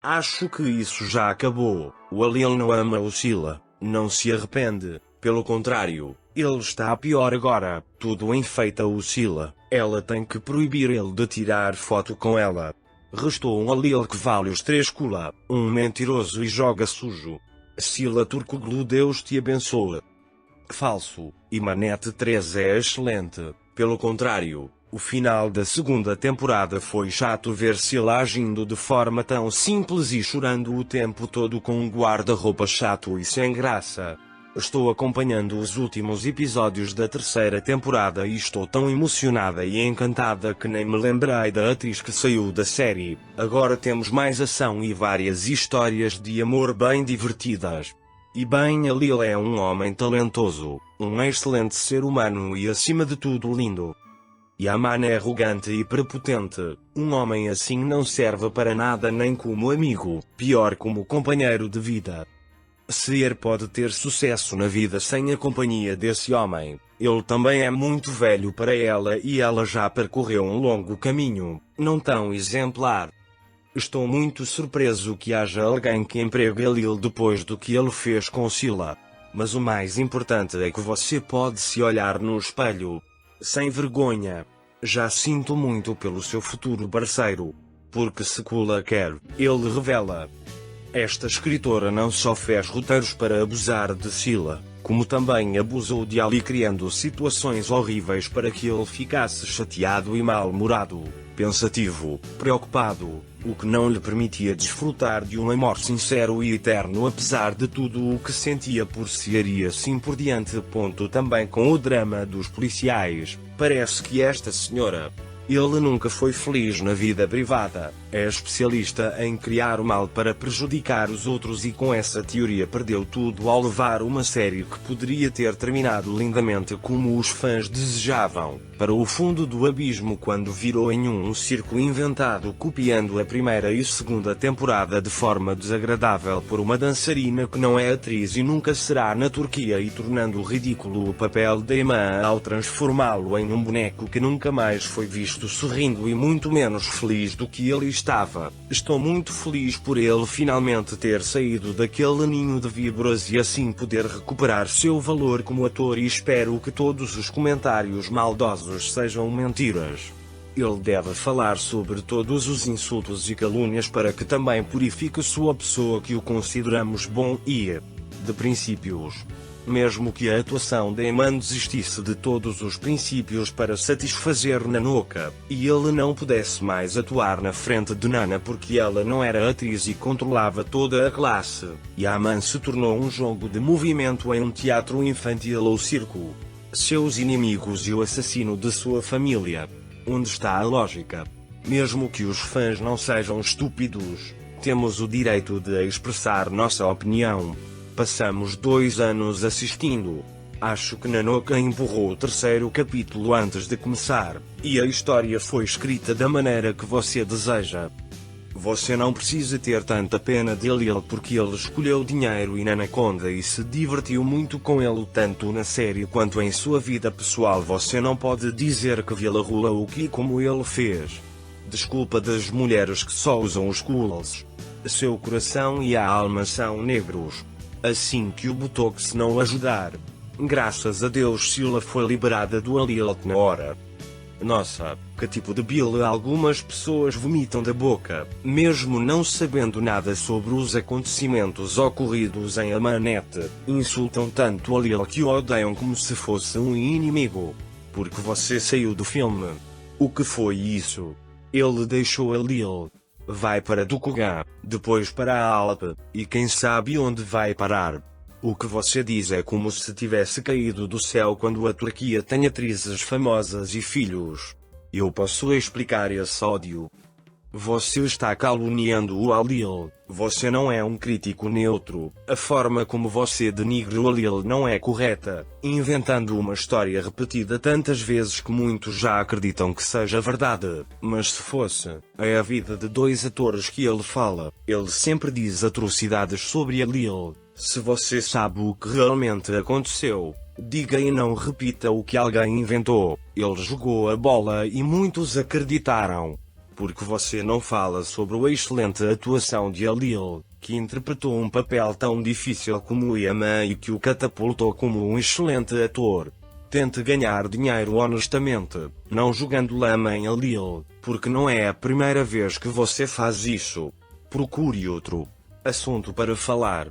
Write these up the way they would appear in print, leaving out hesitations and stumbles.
Acho que isso já acabou. O Alil não ama o Sila, não se arrepende, pelo contrário, ele está pior agora, tudo enfeita o Sila, ela tem que proibir ele de tirar foto com ela. Restou um Alil que vale os 3 kula, um mentiroso e joga sujo. Sila Turkoglu, Deus te abençoe. Falso, e Manete 3 é excelente, pelo contrário. O final da segunda temporada foi chato ver Sila agindo de forma tão simples e chorando o tempo todo com um guarda-roupa chato e sem graça. Estou acompanhando os últimos episódios da terceira temporada e estou tão emocionada e encantada que nem me lembrei da atriz que saiu da série. Agora temos mais ação e várias histórias de amor bem divertidas. E bem, Alil é um homem talentoso, um excelente ser humano e acima de tudo lindo. Yaman é arrogante e prepotente, um homem assim não serve para nada nem como amigo, pior como companheiro de vida. Seer pode ter sucesso na vida sem a companhia desse homem, ele também é muito velho para ela e ela já percorreu um longo caminho, não tão exemplar. Estou muito surpreso que haja alguém que empregue Alil depois do que ele fez com Sila. Mas o mais importante é que você pode se olhar no espelho. Sem vergonha. Já sinto muito pelo seu futuro parceiro. Porque se Kula quer, ele revela. Esta escritora não só fez roteiros para abusar de Sila, como também abusou de Ali criando situações horríveis para que ele ficasse chateado e mal-humorado, pensativo, preocupado, o que não lhe permitia desfrutar de um amor sincero e eterno apesar de tudo o que sentia por Seer e assim por diante. Também com o drama dos policiais, parece que esta senhora... Ele nunca foi feliz na vida privada, é especialista em criar o mal para prejudicar os outros e com essa teoria perdeu tudo ao levar uma série que poderia ter terminado lindamente como os fãs desejavam, para o fundo do abismo quando virou em um circo inventado copiando a primeira e segunda temporada de forma desagradável por uma dançarina que não é atriz e nunca será na Turquia e tornando ridículo o papel de Iman ao transformá-lo em um boneco que nunca mais foi visto sorrindo e muito menos feliz do que ele estava. Estou muito feliz por ele finalmente ter saído daquele ninho de víboras e assim poder recuperar seu valor como ator e espero que todos os comentários maldosos sejam mentiras. Ele deve falar sobre todos os insultos e calúnias para que também purifique sua pessoa que o consideramos bom e de princípios. Mesmo que a atuação de Iman desistisse de todos os princípios para satisfazer Nanoka, e ele não pudesse mais atuar na frente de Nana porque ela não era atriz e controlava toda a classe, Yaman se tornou um jogo de movimento em um teatro infantil ou circo. Seus inimigos e o assassino de sua família. Onde está a lógica? Mesmo que os fãs não sejam estúpidos, temos o direito de expressar nossa opinião. Passamos 2 anos assistindo. Acho que Nanoka empurrou o terceiro capítulo antes de começar, e a história foi escrita da maneira que você deseja. Você não precisa ter tanta pena dele porque ele escolheu dinheiro e Nanaconda e se divertiu muito com ele tanto na série quanto em sua vida pessoal. Você não pode dizer que Vila Rula o que como ele fez. Desculpa das mulheres que só usam os cools. Seu coração e a alma são negros. Assim que o Botox não ajudar. Graças a Deus Sila foi liberada do Alil na hora. Nossa, que tipo de bile algumas pessoas vomitam da boca, mesmo não sabendo nada sobre os acontecimentos ocorridos em Amanete, insultam tanto Alil que o odeiam como se fosse um inimigo. Porque você saiu do filme. O que foi isso? Ele deixou Alil. Vai para Dukugan, depois para a Alp, e quem sabe onde vai parar. O que você diz é como se tivesse caído do céu quando a Turquia tem atrizes famosas e filhos. Eu posso explicar esse ódio. Você está caluniando o Alil, você não é um crítico neutro, a forma como você denigra o Alil não é correta, inventando uma história repetida tantas vezes que muitos já acreditam que seja verdade, mas se fosse, é a vida de 2 atores que ele fala, ele sempre diz atrocidades sobre Alil, se você sabe o que realmente aconteceu, diga e não repita o que alguém inventou, ele jogou a bola e muitos acreditaram. porque você não fala sobre a excelente atuação de Alil, que interpretou um papel tão difícil como Yaman e que o catapultou como um excelente ator. Tente ganhar dinheiro honestamente, não jogando lama em Alil, porque não é a primeira vez que você faz isso. Procure outro assunto para falar.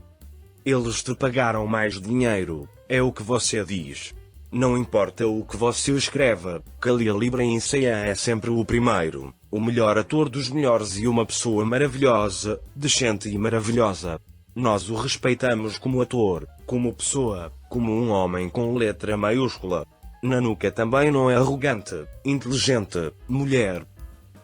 Eles te pagaram mais dinheiro, é o que você diz. Não importa o que você escreva, Khalil Ibrahim Sayyan é sempre o primeiro, o melhor ator dos melhores e uma pessoa maravilhosa, decente e maravilhosa. Nós o respeitamos como ator, como pessoa, como um homem com letra maiúscula. Nanuka também não é arrogante, inteligente, mulher.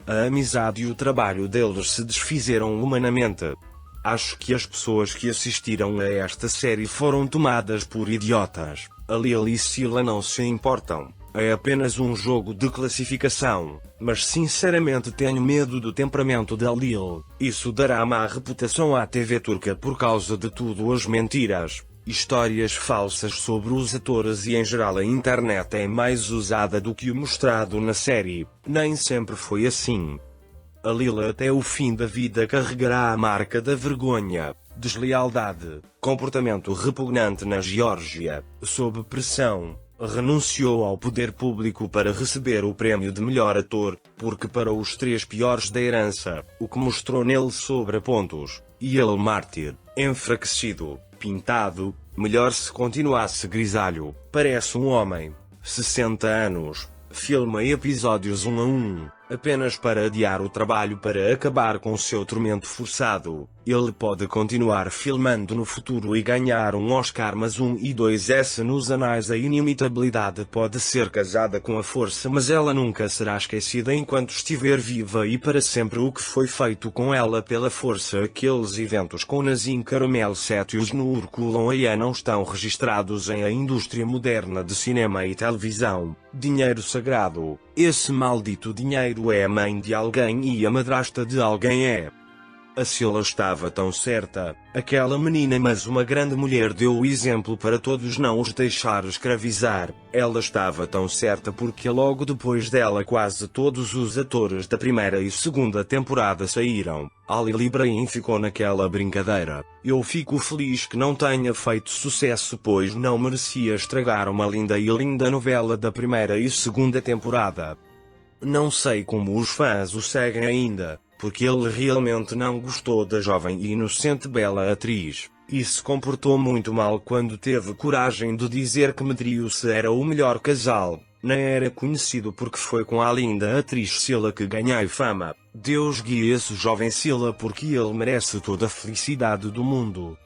A amizade e o trabalho deles se desfizeram humanamente. Acho que as pessoas que assistiram a esta série foram tomadas por idiotas. Alil e Scylla não se importam. É apenas um jogo de classificação. Mas sinceramente tenho medo do temperamento de Alil. Isso dará má reputação à TV turca por causa de tudo as mentiras. Histórias falsas sobre os atores e em geral a internet é mais usada do que o mostrado na série. Nem sempre foi assim. Alil até o fim da vida carregará a marca da vergonha, deslealdade, comportamento repugnante na Geórgia, sob pressão, renunciou ao poder público para receber o prêmio de melhor ator, porque para os 3 piores da herança, o que mostrou nele sobra pontos, e ele mártir, enfraquecido, pintado, melhor se continuasse grisalho, parece um homem, 60 anos, filma episódios 1 a 1. Apenas para adiar o trabalho para acabar com seu tormento forçado. Ele pode continuar filmando no futuro e ganhar um Oscar, mas 1 e 2S nos anais. A inimitabilidade pode ser casada com a força, mas ela nunca será esquecida enquanto estiver viva e para sempre o que foi feito com ela pela força. Aqueles eventos com Nazim Caramel 7 e os Nur Kulan Aya não estão registrados em a indústria moderna de cinema e televisão. Dinheiro sagrado. Esse maldito dinheiro é a mãe de alguém e a madrasta de alguém é. A Scylla estava tão certa, aquela menina, mas uma grande mulher deu o exemplo para todos não os deixar escravizar. Ela estava tão certa porque logo depois dela quase todos os atores da primeira e segunda temporada saíram. Alil Ibrahim ficou naquela brincadeira. Eu fico feliz que não tenha feito sucesso, pois não merecia estragar uma linda e linda novela da primeira e segunda temporada. Não sei como os fãs o seguem ainda, porque ele realmente não gostou da jovem e inocente bela atriz, e se comportou muito mal quando teve coragem de dizer que Medrius era o melhor casal. Nem era conhecido porque foi com a linda atriz Scylla que ganhei fama. Deus guie esse jovem Scylla porque ele merece toda a felicidade do mundo.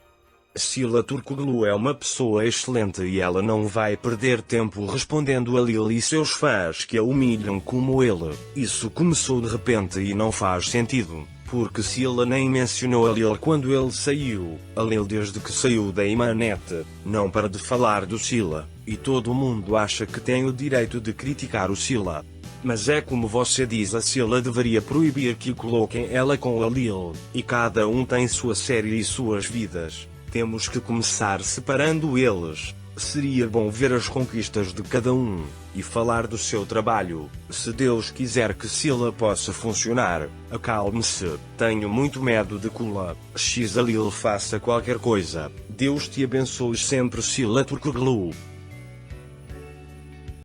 Scylla Turkoglu é uma pessoa excelente e ela não vai perder tempo respondendo a Alil e seus fãs que a humilham como ele. Isso começou de repente e não faz sentido, porque Scylla nem mencionou Alil quando ele saiu. Alil desde que saiu da Imanet, não para de falar do Scylla, e todo mundo acha que tem o direito de criticar o Scylla. Mas é como você diz, a Scylla deveria proibir que coloquem ela com Alil, e cada um tem sua série e suas vidas. Temos que começar separando eles. Seria bom ver as conquistas de cada um, e falar do seu trabalho. Se Deus quiser que Scylla possa funcionar, acalme-se. Tenho muito medo de Kula. Alil faça qualquer coisa. Deus te abençoe sempre, Scylla Turkoglu.